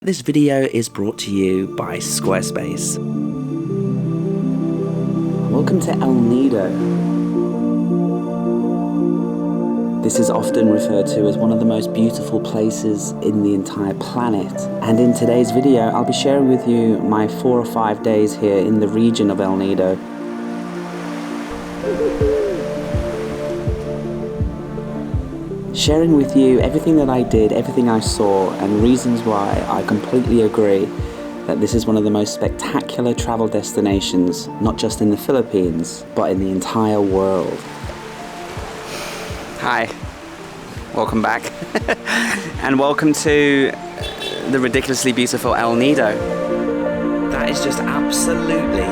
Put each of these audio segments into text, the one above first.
This video is brought to you by Squarespace. Welcome to El Nido. This is often referred to as one of the most beautiful places in the entire planet. And in today's video, I'll be sharing with you my 4 or 5 days here in the region of El Nido. Sharing with you everything that I did, everything I saw, and reasons why I completely agree that this is one of the most spectacular travel destinations, not just in the Philippines, but in the entire world. Hi, welcome back, and welcome to the ridiculously beautiful El Nido. That is just absolutely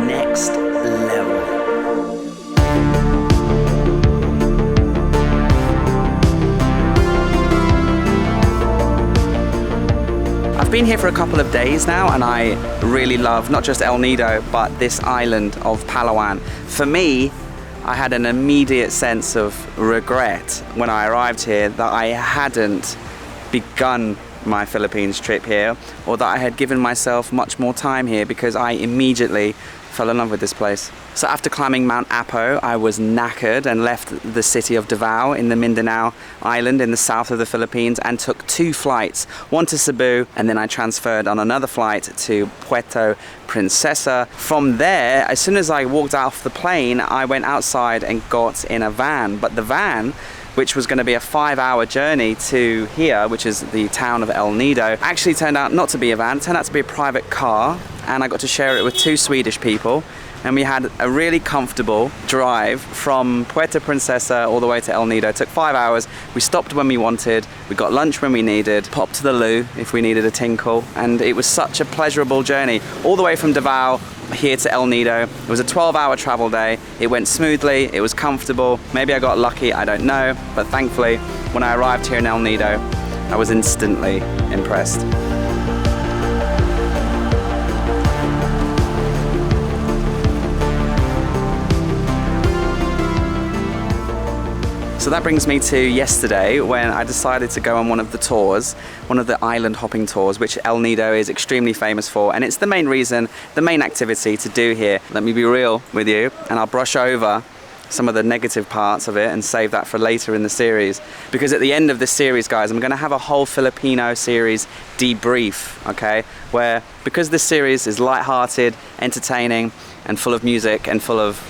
next level. I've been here for a couple of days now, and I really love not just El Nido, but this island of Palawan. For me, I had an immediate sense of regret when I arrived here that I hadn't begun my Philippines trip here, or that I had given myself much more time here, because I immediately fell in love with this place. So after climbing Mount Apo, I was knackered and left the city of Davao in the Mindanao island in the south of the Philippines and took 2 flights, one to Cebu, and then I transferred on another flight to Puerto Princesa. From there, as soon as I walked off the plane, I went outside and got in a van. But the van, which was going to be a 5-hour journey to here, which is the town of El Nido, actually turned out not to be a van, it turned out to be a private car, and I got to share it with 2 Swedish people, and we had a really comfortable drive from Puerto Princesa all the way to El Nido. It took 5 hours. We stopped when we wanted, we got lunch when we needed, popped to the loo if we needed a tinkle, and it was such a pleasurable journey all the way from Davao here to El Nido. It was a 12-hour travel day. It went smoothly, it was comfortable. Maybe I got lucky, I don't know, but thankfully when I arrived here in El Nido, I was instantly impressed. So that brings me to yesterday, when I decided to go on one of the tours, one of the island hopping tours, which El Nido is extremely famous for, and it's the main reason, the main activity to do here. Let me be real with you, and I'll brush over some of the negative parts of it and save that for later in the series. Because at the end of this series, guys, I'm gonna have a whole Filipino series debrief, okay? Where, because this series is light-hearted, entertaining, and full of music, and full of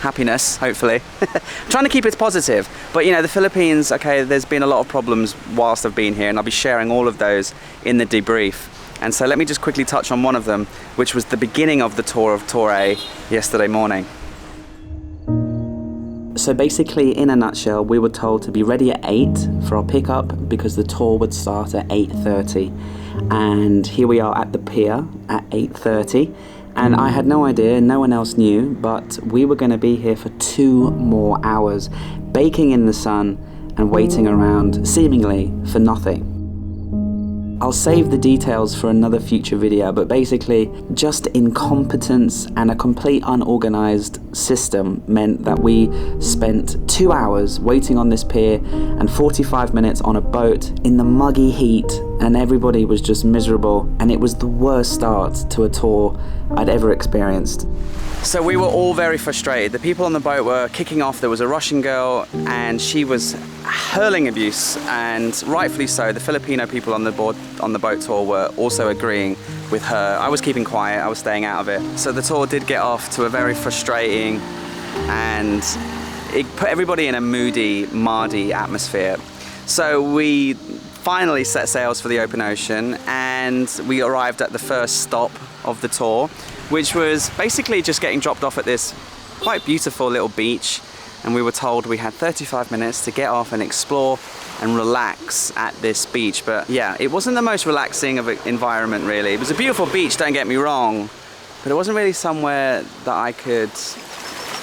happiness, hopefully. I'm trying to keep it positive, but you know, the Philippines, okay, there's been a lot of problems whilst I've been here, and I'll be sharing all of those in the debrief. And so let me just quickly touch on one of them, which was the beginning of the tour of Tour A yesterday morning. So basically, in a nutshell, we were told to be ready at 8 for our pickup, because the tour would start at 8:30. And here we are at the pier at 8:30. And I had no idea, no one else knew, but we were going to be here for 2 more hours, baking in the sun and waiting around, seemingly for nothing. I'll save the details for another future video, but basically, just incompetence and a complete unorganized system meant that we spent 2 hours waiting on this pier and 45 minutes on a boat in the muggy heat, and everybody was just miserable, and it was the worst start to a tour I'd ever experienced. So we were all very frustrated. The people on the boat were kicking off. There was a Russian girl, and she was hurling abuse, and rightfully so. The Filipino people on the boat tour were also agreeing with her. I was keeping quiet, I was staying out of it. So the tour did get off to a very frustrating, and it put everybody in a moody, mardy atmosphere. So we finally set sails for the open ocean, and we arrived at the first stop of the tour, which was basically just getting dropped off at this quite beautiful little beach, and we were told we had 35 minutes to get off and explore and relax at this beach. But yeah, it wasn't the most relaxing of an environment, really. It was a beautiful beach, don't get me wrong, but it wasn't really somewhere that I could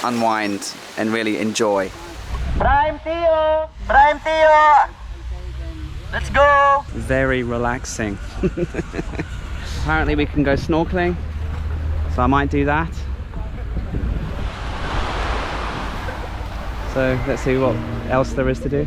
unwind and really enjoy. Prime Tio! Prime Tio! Let's go! Very relaxing. Apparently we can go snorkeling, so I might do that. So let's see what else there is to do.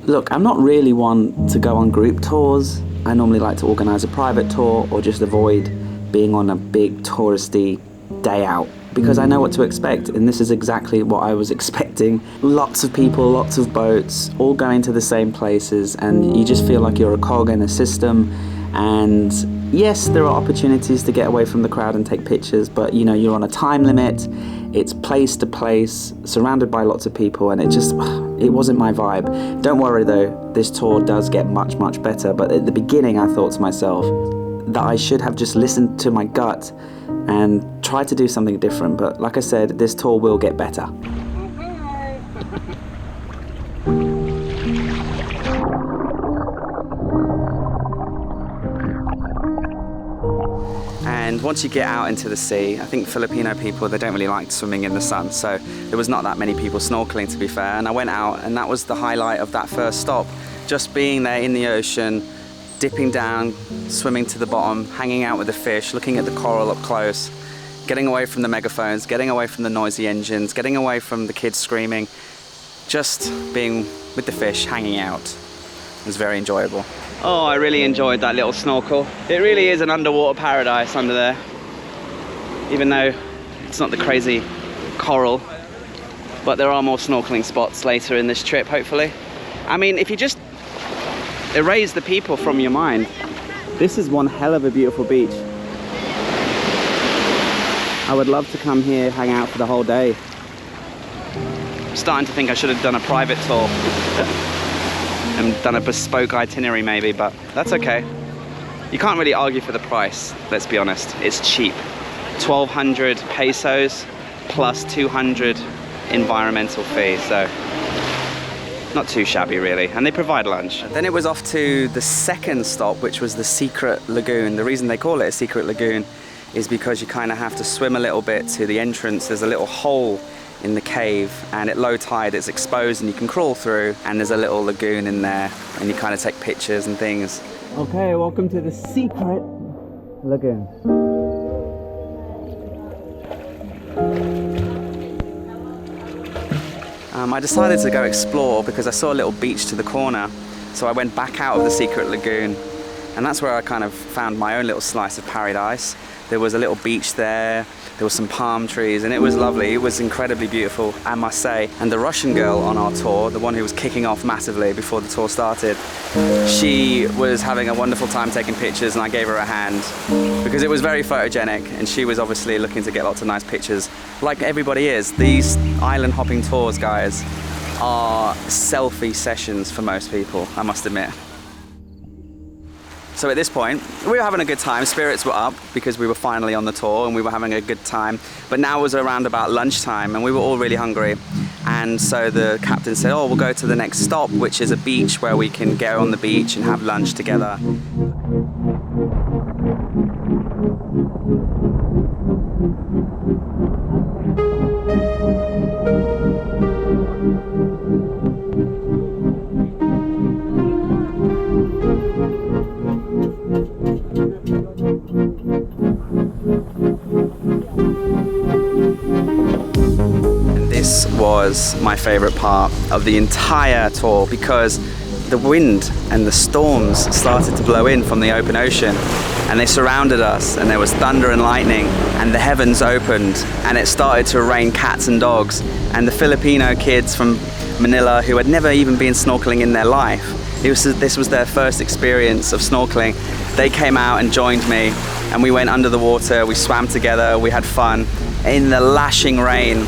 Look, I'm not really one to go on group tours, I normally like to organise a private tour or just avoid being on a big touristy day out, because I know what to expect, and this is exactly what I was expecting. Lots of people, lots of boats, all going to the same places, and you just feel like you're a cog in a system. And yes, there are opportunities to get away from the crowd and take pictures, but you know, you're on a time limit, it's place to place, surrounded by lots of people, and it wasn't my vibe. Don't worry though, this tour does get much, much better, but at the beginning I thought to myself that I should have just listened to my gut and tried to do something different, but like I said, this tour will get better. And once you get out into the sea, I think Filipino people, they don't really like swimming in the sun, so there was not that many people snorkeling, to be fair, and I went out and that was the highlight of that first stop. Just being there in the ocean, dipping down, swimming to the bottom, hanging out with the fish, looking at the coral up close, getting away from the megaphones, getting away from the noisy engines, getting away from the kids screaming, just being with the fish, hanging out. It was very enjoyable. Oh, I really enjoyed that little snorkel. It really is an underwater paradise under there. Even though it's not the crazy coral, but there are more snorkeling spots later in this trip, hopefully. I mean, if you just erase the people from your mind, this is one hell of a beautiful beach. I would love to come here, hang out for the whole day. I'm starting to think I should have done a private tour and done a bespoke itinerary maybe, but that's okay. You can't really argue for the price, let's be honest. It's cheap. 1,200 pesos plus 200 environmental fee, so not too shabby really, and they provide lunch. Then it was off to the second stop, which was the secret lagoon. The reason they call it a secret lagoon is because you kind of have to swim a little bit to the entrance. There's a little hole in the cave, and at low tide it's exposed and you can crawl through, and there's a little lagoon in there and you kind of take pictures and things. Okay, welcome to the secret lagoon. I decided to go explore because I saw a little beach to the corner, so I went back out of the secret lagoon, and that's where I kind of found my own little slice of paradise. There was a little beach there, there were some palm trees, and it was lovely. It was incredibly beautiful, I must say. And the Russian girl on our tour, the one who was kicking off massively before the tour started, she was having a wonderful time taking pictures, and I gave her a hand because it was very photogenic, and she was obviously looking to get lots of nice pictures, like everybody is. These island hopping tours, guys, are selfie sessions for most people, I must admit. So at this point, we were having a good time. Spirits were up because we were finally on the tour and we were having a good time. But now it was around about lunchtime and we were all really hungry. And so the captain said, oh, we'll go to the next stop, which is a beach where we can go on the beach and have lunch together. This was my favorite part of the entire tour because the wind and the storms started to blow in from the open ocean, and they surrounded us, and there was thunder and lightning, and the heavens opened, and it started to rain cats and dogs. And the Filipino kids from Manila, who had never even been snorkeling in their life, this was their first experience of snorkeling. They came out and joined me, and we went under the water, we swam together, we had fun in the lashing rain.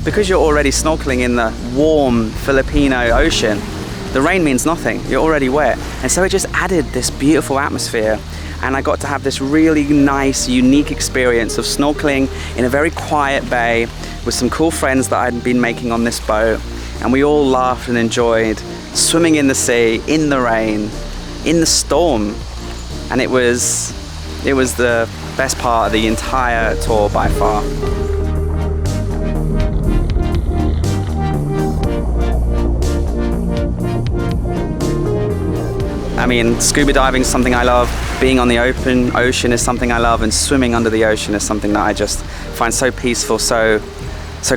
Because you're already snorkeling in the warm Filipino ocean, the rain means nothing. You're already wet. And so it just added this beautiful atmosphere. And I got to have this really nice, unique experience of snorkeling in a very quiet bay with some cool friends that I'd been making on this boat. And we all laughed and enjoyed swimming in the sea, in the rain, in the storm. And it was the best part of the entire tour by far. I mean, scuba diving is something I love, being on the open ocean is something I love, and swimming under the ocean is something that I just find so peaceful, so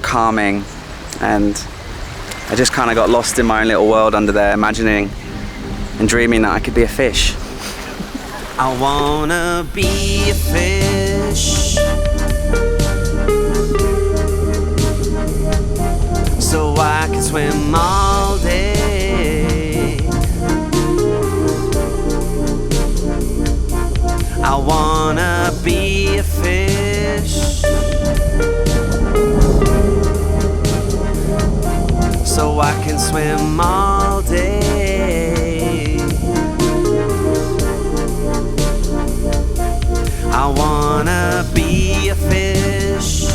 calming. And I just kind of got lost in my own little world under there, imagining and dreaming that I could be a fish. I wanna be a fish, so I can swim all day. I wanna be a fish, so I can swim all day. I wanna be a fish,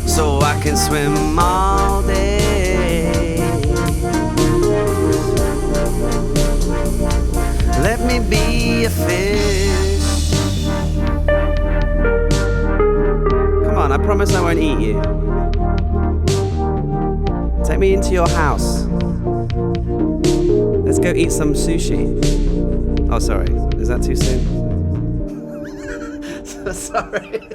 so I can swim all day. Let me be a fish. Come on, I promise I won't eat you. Take me into your house. Let's go eat some sushi. Oh, sorry. Is that too soon? Sorry.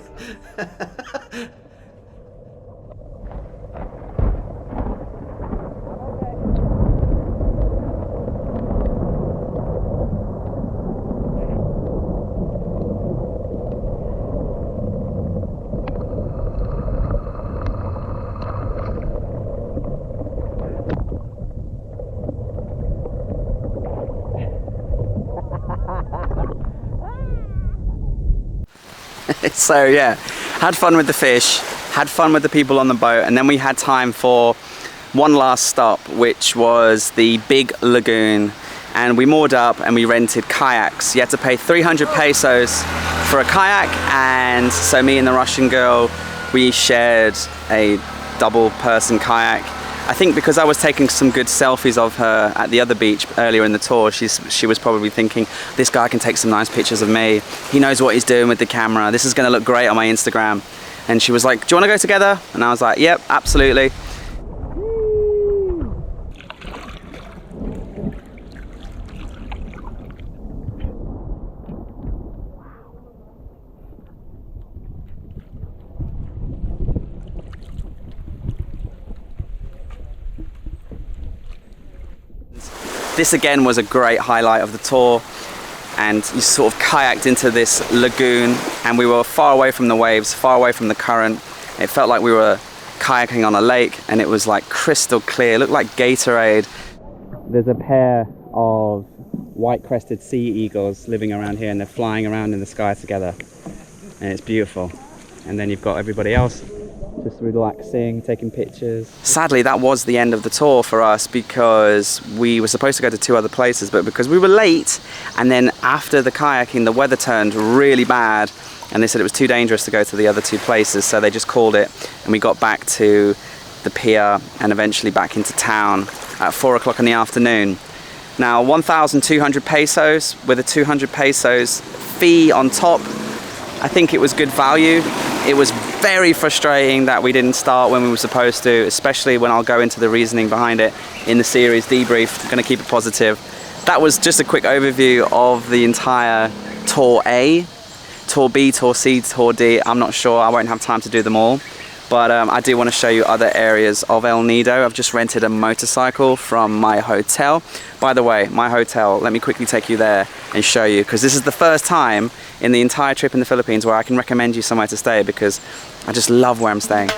So yeah, had fun with the fish, had fun with the people on the boat, and then we had time for one last stop, which was the big lagoon. And we moored up and we rented kayaks. You had to pay 300 pesos for a kayak, and so me and the Russian girl, we shared a double person kayak. I think because I was taking some good selfies of her at the other beach earlier in the tour, she was probably thinking, this guy can take some nice pictures of me. He knows what he's doing with the camera. This is going to look great on my Instagram. And she was like, do you want to go together? And I was like, yep, absolutely. This again was a great highlight of the tour, and you sort of kayaked into this lagoon, and we were far away from the waves, far away from the current. It felt like we were kayaking on a lake, and it was like crystal clear. It looked like Gatorade. There's a pair of white-crested sea eagles living around here, and they're flying around in the sky together, and it's beautiful. And then you've got everybody else just relaxing, taking pictures. Sadly, that was the end of the tour for us, because we were supposed to go to 2 other places, but because we were late, and then after the kayaking, the weather turned really bad, and they said it was too dangerous to go to the other 2 places, so they just called it, and we got back to the pier and eventually back into town at 4 o'clock in the afternoon. Now, 1,200 pesos with a 200 pesos fee on top. I think it was good value. It was very frustrating that we didn't start when we were supposed to, especially when I'll go into the reasoning behind it in the series debrief. I'm going to keep it positive. That was just a quick overview of the entire Tour A, Tour B, Tour C, Tour D. I'm not sure, I won't have time to do them all. But I do want to show you other areas of El Nido. I've just rented a motorcycle from my hotel. By the way, my hotel, let me quickly take you there and show you, because this is the first time in the entire trip in the Philippines where I can recommend you somewhere to stay, because I just love where I'm staying.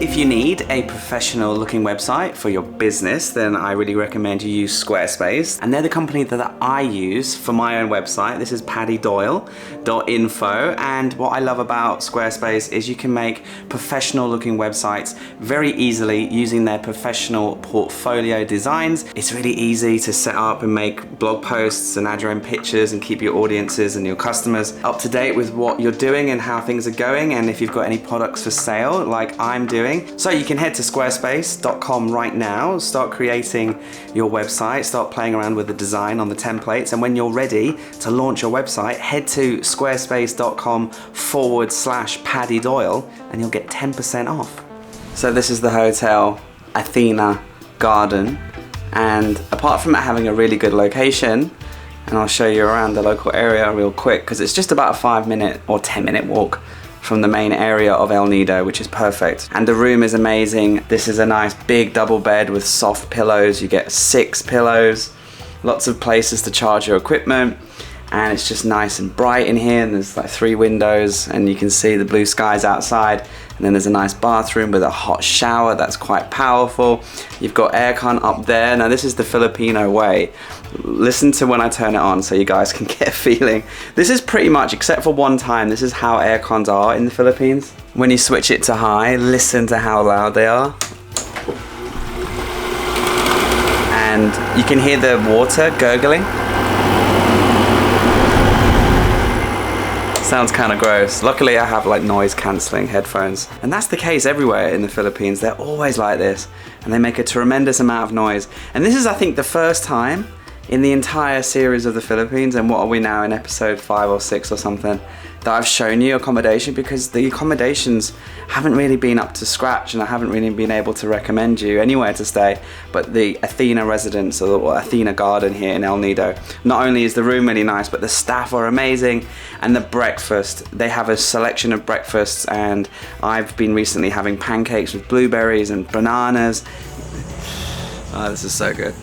If you need a professional looking website for your business, then I really recommend you use Squarespace. And they're the company that I use for my own website. This is paddydoyle.info. And what I love about Squarespace is you can make professional looking websites very easily using their professional portfolio designs. It's really easy to set up and make blog posts and add your own pictures and keep your audiences and your customers up to date with what you're doing and how things are going. And if you've got any products for sale, like I'm doing, doing. So you can head to squarespace.com right now, start creating your website, start playing around with the design on the templates, and when you're ready to launch your website, head to squarespace.com/Paddy Doyle and you'll get 10% off. So this is the hotel, Athena Garden, and apart from it having a really good location, and I'll show you around the local area real quick because it's just about a 5-minute or 10-minute walk from the main area of El Nido, which is perfect. And the room is amazing. This is a nice big double bed with soft pillows. You get 6 pillows, lots of places to charge your equipment, and it's just nice and bright in here, and there's like 3 windows and you can see the blue skies outside. And then there's a nice bathroom with a hot shower that's quite powerful. You've got aircon up there. Now this is the Filipino way. Listen to when I turn it on so you guys can get a feeling. This is pretty much, except for one time, this is how aircons are in the Philippines. When you switch it to high, listen to how loud they are. And you can hear the water gurgling. Sounds kind of gross. Luckily I have like noise cancelling headphones. And that's the case everywhere in the Philippines. They're always like this and they make a tremendous amount of noise. And this is, I think, the first time in the entire series of the Philippines, and what are we now, in episode 5 or 6 or something, that I've shown you accommodation, because the accommodations haven't really been up to scratch and I haven't really been able to recommend you anywhere to stay. But the Athena residence, or Athena Garden here in El Nido, not only is the room really nice, but the staff are amazing, and the breakfast, they have a selection of breakfasts, and I've been recently having pancakes with blueberries and bananas. Oh, this is so good.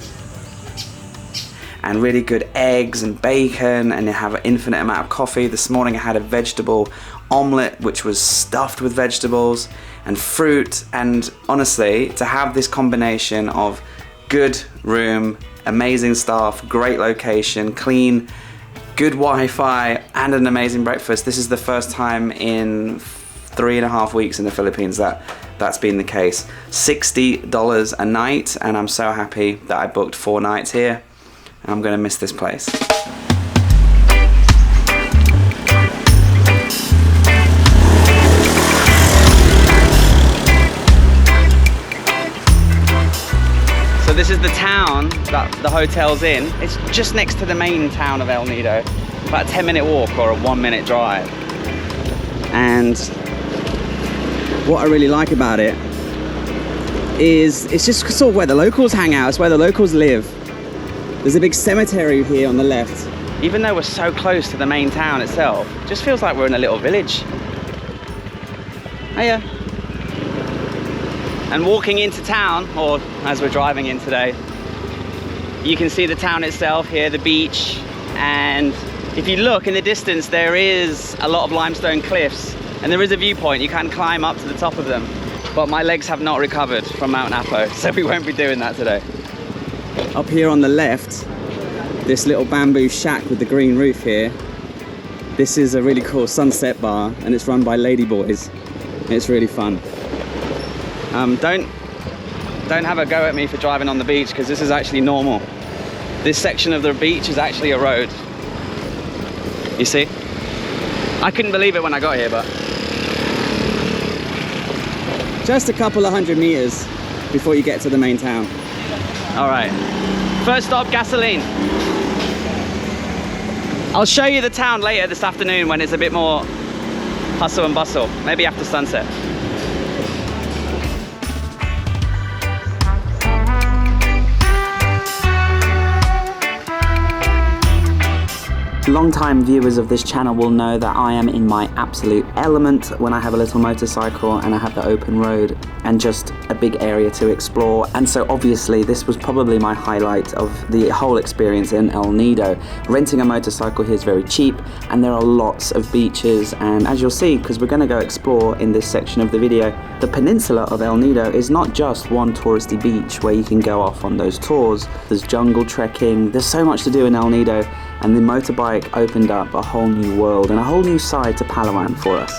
And really good eggs and bacon, and they have an infinite amount of coffee. This morning I had a vegetable omelette which was stuffed with vegetables and fruit, and honestly, to have this combination of good room, amazing staff, great location, clean, good Wi-Fi, and an amazing breakfast, this is the first time in 3.5 weeks in the Philippines that's been the case. $60 a night, and I'm so happy that I booked 4 nights here. I'm gonna miss this place. So this is the town that the hotel's in. It's just next to the main town of El Nido. About a 10-minute walk or a 1-minute drive. And what I really like about it is it's just sort of where the locals hang out. It's where the locals live. There's a big cemetery here on the left. Even though we're so close to the main town itself, it just feels like we're in a little village. Hiya. And walking into town, or as we're driving in today, you can see the town itself here, the beach, and if you look in the distance, there is a lot of limestone cliffs, and there is a viewpoint. You can climb up to the top of them, but my legs have not recovered from Mount Apo, so we won't be doing that today. Up here on the left, this little bamboo shack with the green roof here, this is a really cool sunset bar, and it's run by ladyboys. It's really fun. Don't have a go at me for driving on the beach, because this is actually normal. This section of the beach is actually a road. You see? I couldn't believe it when I got here, but just a couple of 100 meters before you get to the main town. All right, first stop, gasoline. I'll show you the town later this afternoon when it's a bit more hustle and bustle, maybe after sunset. Long-time viewers of this channel will know that I am in my absolute element when I have a little motorcycle and I have the open road and just a big area to explore. And so obviously this was probably my highlight of the whole experience in El Nido. Renting a motorcycle here is very cheap, and there are lots of beaches, and as you'll see, because we're going to go explore in this section of the video, the peninsula of El Nido is not just one touristy beach where you can go off on those tours. There's jungle trekking, there's so much to do in El Nido, and the motorbike opened up a whole new world and a whole new side to Palawan for us.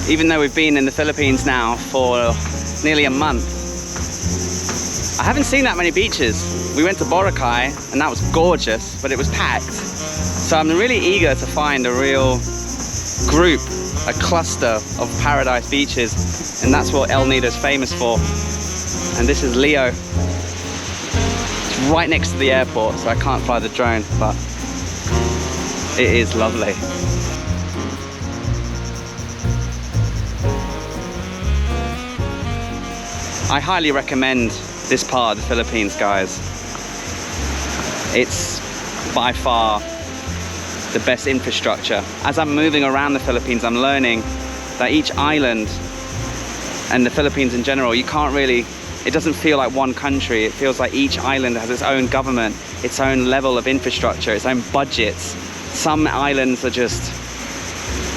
Even though we've been in the Philippines now for nearly a month, I haven't seen that many beaches. We went to Boracay and that was gorgeous, but it was packed. So I'm really eager to find a real group, a cluster of paradise beaches, and that's what El Nido is famous for. And this is Leo. It's right next to the airport, so I can't fly the drone, but it is lovely. I highly recommend this part of the Philippines, guys. It's by far the best infrastructure. As I'm moving around the Philippines, I'm learning that each island and the Philippines in general, you can't really, it doesn't feel like one country. It feels like each island has its own government, its own level of infrastructure, its own budgets. Some islands are just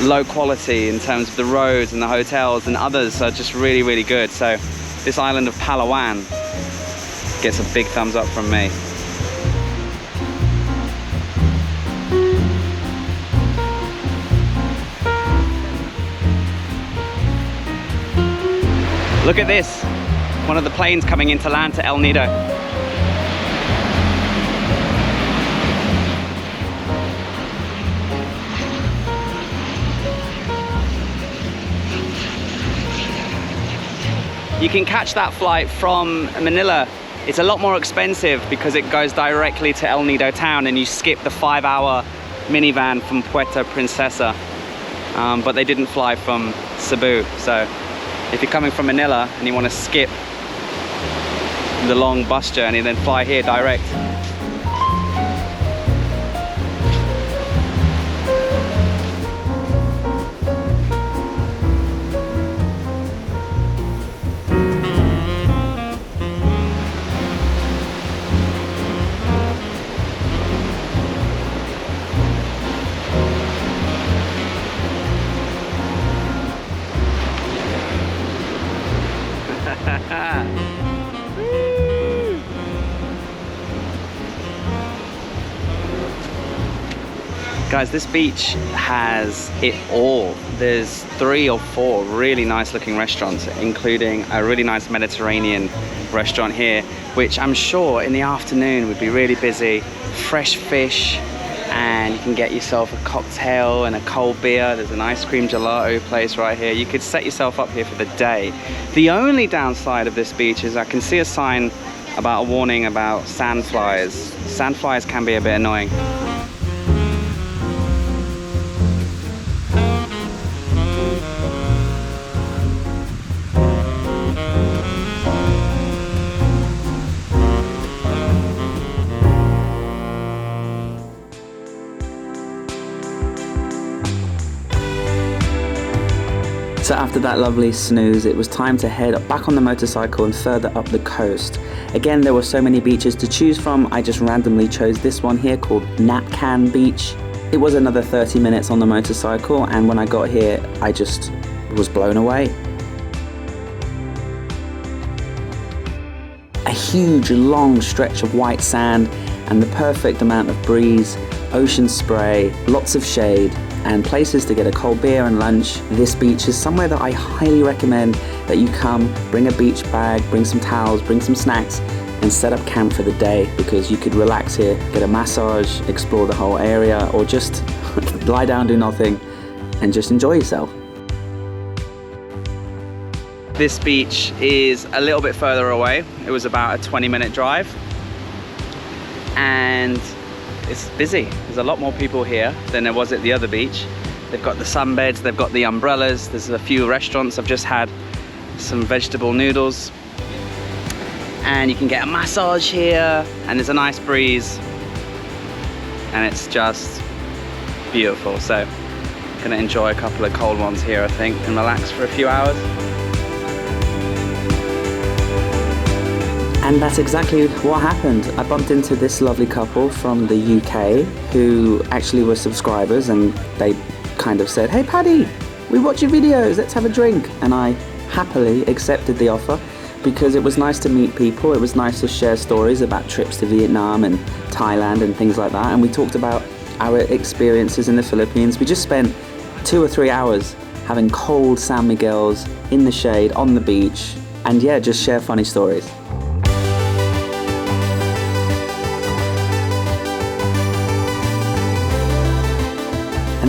low quality in terms of the roads and the hotels, and others are just really, really good. So this island of Palawan gets a big thumbs up from me. Look at this, one of the planes coming into land to El Nido. You can catch that flight from Manila. It's a lot more expensive because it goes directly to El Nido town and you skip the 5-hour minivan from Puerto Princesa. But they didn't fly from Cebu. So if you're coming from Manila and you want to skip the long bus journey, then fly here direct. Guys, this beach has it all. There's 3 or 4 really nice looking restaurants, including a really nice Mediterranean restaurant here, which I'm sure in the afternoon would be really busy. Fresh fish, and you can get yourself a cocktail and a cold beer. There's an ice cream gelato place right here. You could set yourself up here for the day. The only downside of this beach is I can see a sign about a warning about sandflies. Sandflies can be a bit annoying. So after that lovely snooze, it was time to head back on the motorcycle and further up the coast. Again, there were so many beaches to choose from. I just randomly chose this one here called Natcan Beach. It was another 30 minutes on the motorcycle, and when I got here, I just was blown away. A huge, long stretch of white sand and the perfect amount of breeze, ocean spray, lots of shade, and places to get a cold beer and lunch. This beach is somewhere that I highly recommend that you come, bring a beach bag, bring some towels, bring some snacks, and set up camp for the day, because you could relax here, get a massage, explore the whole area, or just lie down, do nothing, and just enjoy yourself. This beach is a little bit further away. It was about a 20-minute drive, and it's busy. There's a lot more people here than there was at the other beach. They've got the sunbeds, they've got the umbrellas, there's a few restaurants. I've just had some vegetable noodles, and you can get a massage here, and there's a nice breeze, and it's just beautiful. So I'm gonna enjoy a couple of cold ones here, I think, and relax for a few hours. And that's exactly what happened. I bumped into this lovely couple from the UK who actually were subscribers, and they kind of said, "Hey Paddy, we watch your videos, let's have a drink." And I happily accepted the offer because it was nice to meet people. It was nice to share stories about trips to Vietnam and Thailand and things like that. And we talked about our experiences in the Philippines. We just spent 2 or 3 hours having cold San Miguel's in the shade on the beach, and yeah, just share funny stories.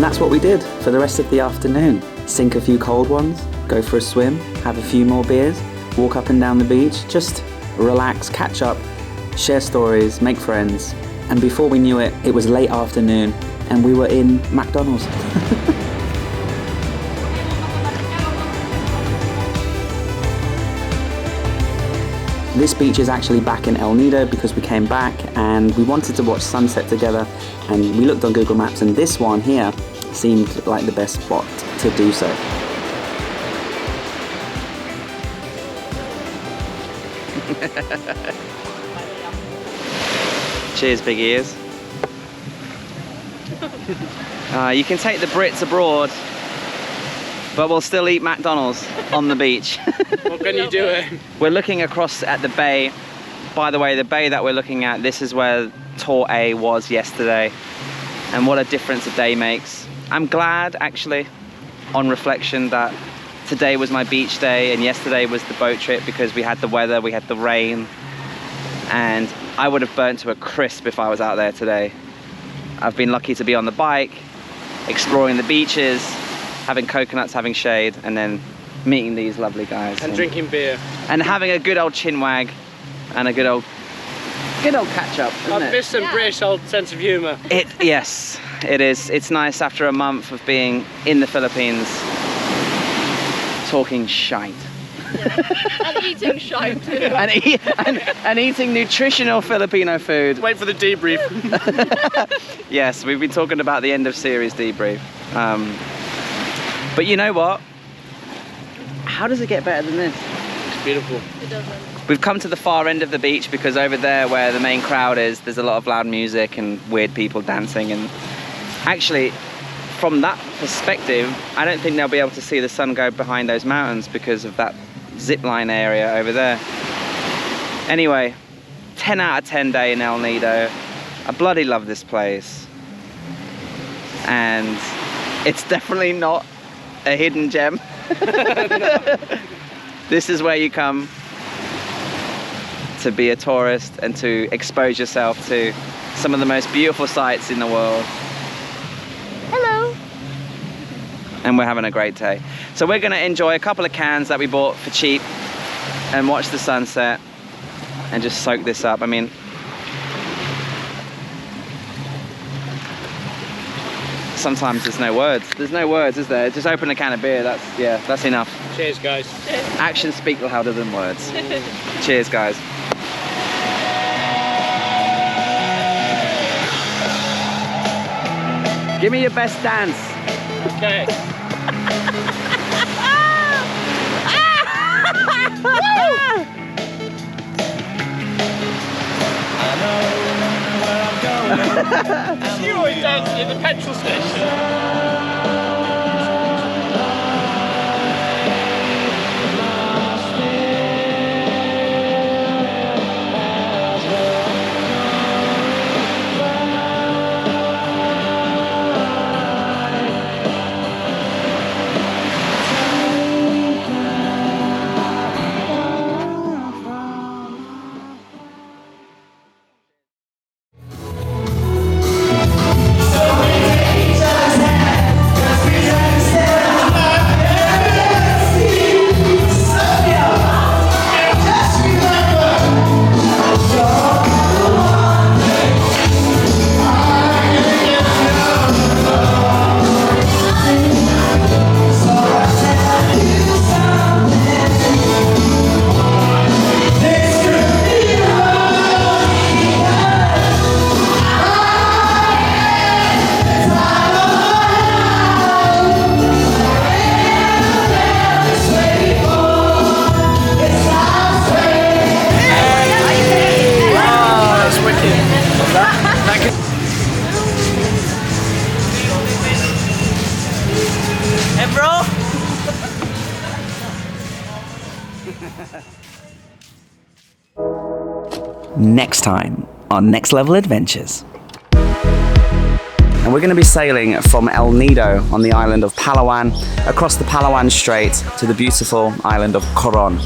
And that's what we did for the rest of the afternoon. Sink a few cold ones, go for a swim, have a few more beers, walk up and down the beach, just relax, catch up, share stories, make friends. And before we knew it, it was late afternoon and we were in McDonald's. This beach is actually back in El Nido because we came back and we wanted to watch sunset together, and we looked on Google Maps and this one here seemed like the best spot to do so. Cheers, big ears. You can take the Brits abroad, but we'll still eat McDonald's on the beach. What can you do? We're looking across at the bay. By the way, the bay that we're looking at, this is where Tour A was yesterday. And what a difference a day makes. I'm glad, actually, on reflection, that today was my beach day and yesterday was the boat trip, because we had the weather, we had the rain, and I would have burnt to a crisp if I was out there today. I've been lucky to be on the bike, exploring the beaches, having coconuts, having shade, and then meeting these lovely guys. And drinking beer. And having a good old chin wag and a good old catch up, isn't it? I've missed some British old sense of humour. Yes, it is. It's nice after a month of being in the Philippines, talking shite. And eating shite too. and eating nutritional Filipino food. Wait for the debrief. Yes, we've been talking about the end of series debrief. But you know what? How does it get better than this? It's beautiful. It doesn't. We've come to the far end of the beach because over there where the main crowd is, there's a lot of loud music and weird people dancing, and actually from that perspective I don't think they'll be able to see the sun go behind those mountains because of that zip line area over there. Anyway, 10 out of 10 day in El Nido. I bloody love this place, and it's definitely not a hidden gem. This is where you come to be a tourist and to expose yourself to some of the most beautiful sights in the world. Hello. And we're having a great day. So we're going to enjoy a couple of cans that we bought for cheap and watch the sunset and just soak this up. I mean, sometimes there's no words. There's no words, is there? Just open a can of beer, that's enough. Cheers, guys. Actions speak louder than words. Cheers, guys. Give me your best dance. Okay. You always dancing in the petrol station. Next time on Next Level Adventures. And we're going to be sailing from El Nido on the island of Palawan across the Palawan Strait to the beautiful island of Coron.